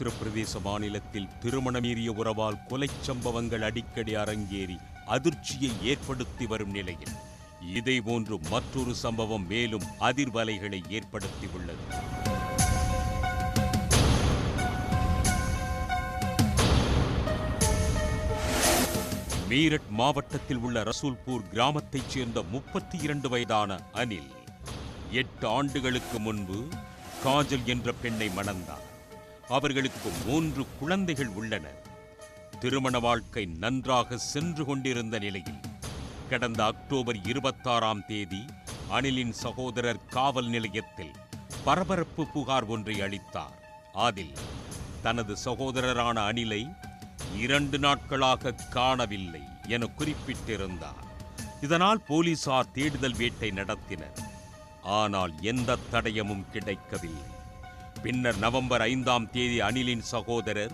உத்தரப்பிரதேச மாநிலத்தில் திருமணமீறிய உறவால் கொலை சம்பவங்கள் அடிக்கடி அரங்கேறி அதிர்ச்சியை ஏற்படுத்தி வரும் நிலையில் இதேபோன்று மற்றொரு சம்பவம் மேலும் அதிர்வலைகளை ஏற்படுத்தியுள்ளது. மீரட் மாவட்டத்தில் உள்ள ரசூல்பூர் கிராமத்தைச் சேர்ந்த 32 வயதான அனில் 8 ஆண்டுகளுக்கு முன்பு காஜல் என்ற பெண்ணை மணந்தார். அவர்களுக்கு 3 குழந்தைகள் உள்ளனர். திருமண வாழ்க்கை நன்றாக சென்று கொண்டிருந்த நிலையில் கடந்த அக்டோபர் 26ஆம் தேதி அனிலின் சகோதரர் காவல் நிலையத்தில் பரபரப்பு புகார் ஒன்றை அளித்தார். அதில் தனது சகோதரரான அனிலை 2 நாட்களாக காணவில்லை என குறிப்பிட்டிருந்தார். இதனால் போலீசார் தேடுதல் வேட்டை நடத்தினர். ஆனால் எந்த தடயமும் கிடைக்கவில்லை. பின்னர் நவம்பர் 5ஆம் தேதி அனிலின் சகோதரர்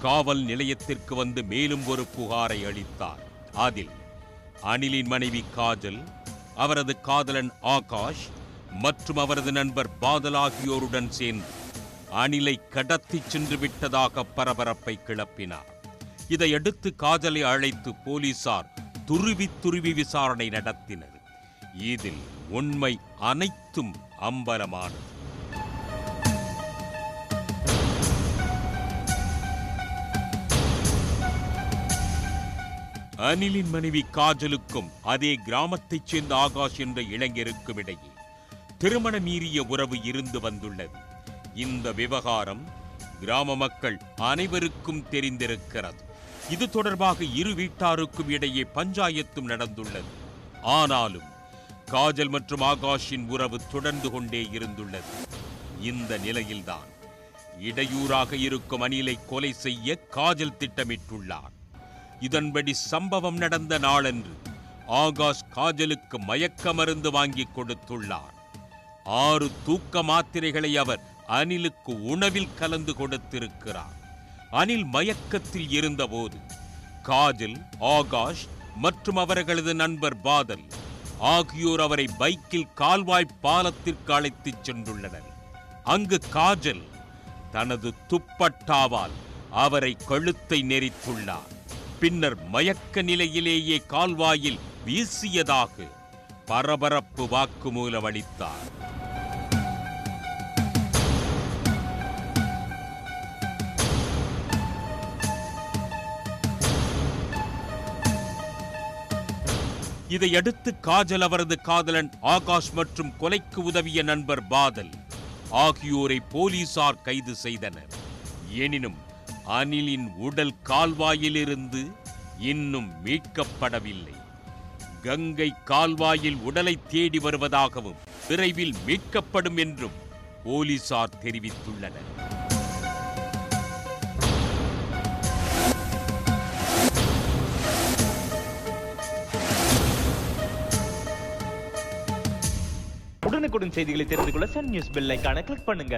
காவல் நிலையத்திற்கு வந்து மேலும் ஒரு புகாரை அளித்தார். அதில் அனிலின் மனைவி காஜல், அவரது காதலன் ஆகாஷ் மற்றும் அவரது நண்பர் பாதல் ஆகியோருடன் சேர்ந்து அனிலை கடத்தி சென்று விட்டதாக பரபரப்பை கிளப்பினார். இதையடுத்து காஜலை அழைத்து போலீசார் துருவி விசாரணை நடத்தினர். இதில் உண்மை அனைத்தும் அம்பலமானது. அனிலின் மனைவி காஜலுக்கும் அதே கிராமத்தைச் சேர்ந்த ஆகாஷ் என்ற இளைஞருக்கும் இடையே திருமண மீறிய உறவு இருந்து வந்துள்ளது. இந்த விவகாரம் கிராம மக்கள் அனைவருக்கும் தெரிந்திருக்கிறது. இது தொடர்பாக இரு வீட்டாருக்கும் இடையே பஞ்சாயத்தும் நடந்துள்ளது. ஆனாலும் காஜல் மற்றும் ஆகாஷின் உறவு தொடர்ந்து கொண்டே இருந்துள்ளது. இந்த நிலையில்தான் இடையூறாக இருக்கும் அனிலை கொலை செய்ய காஜல் திட்டமிட்டுள்ளார். இதன்படி சம்பவம் நடந்த நாளன்று ஆகாஷ் காஜலுக்கு மயக்க மருந்து வாங்கி கொடுத்துள்ளார். 6 தூக்க மாத்திரைகளை அவர் அனிலுக்கு உணவில் கலந்து கொடுத்திருக்கிறார். அனில் மயக்கத்தில் இருந்தபோது காஜல், ஆகாஷ் மற்றும் அவர்களது நண்பர் பாதல் ஆகியோர் அவரை பைக்கில் கால்வாய் பாலத்திற்கு அழைத்துச் சென்றுள்ளனர். அங்கு காஜல் தனது துப்பட்டாவால் அவரை கழுத்தை நெரித்துள்ளார். பின்னர் மயக்க நிலையிலேயே கால்வாயில் வீசியதாக பரபரப்பு வாக்குமூலம் அளித்தார். இதையடுத்து காஜல், அவரது காதலன் ஆகாஷ் மற்றும் கொலைக்கு உதவிய நண்பர் பாதல் ஆகியோரை போலீசார் கைது செய்தனர். எனினும் அனிலின் உடல் கால்வாயிலிருந்து இன்னும் மீட்கப்படவில்லை. கங்கை கால்வாயில் உடலை தேடி வருவதாகவும் விரைவில் மீட்கப்படும் என்றும் போலீசார் தெரிவித்துள்ளனர். உடனுக்குடன் செய்திகளை தெரிந்து கொள்ள சன் நியூஸ் பெல் ஐகானை கிளிக் பண்ணுங்க.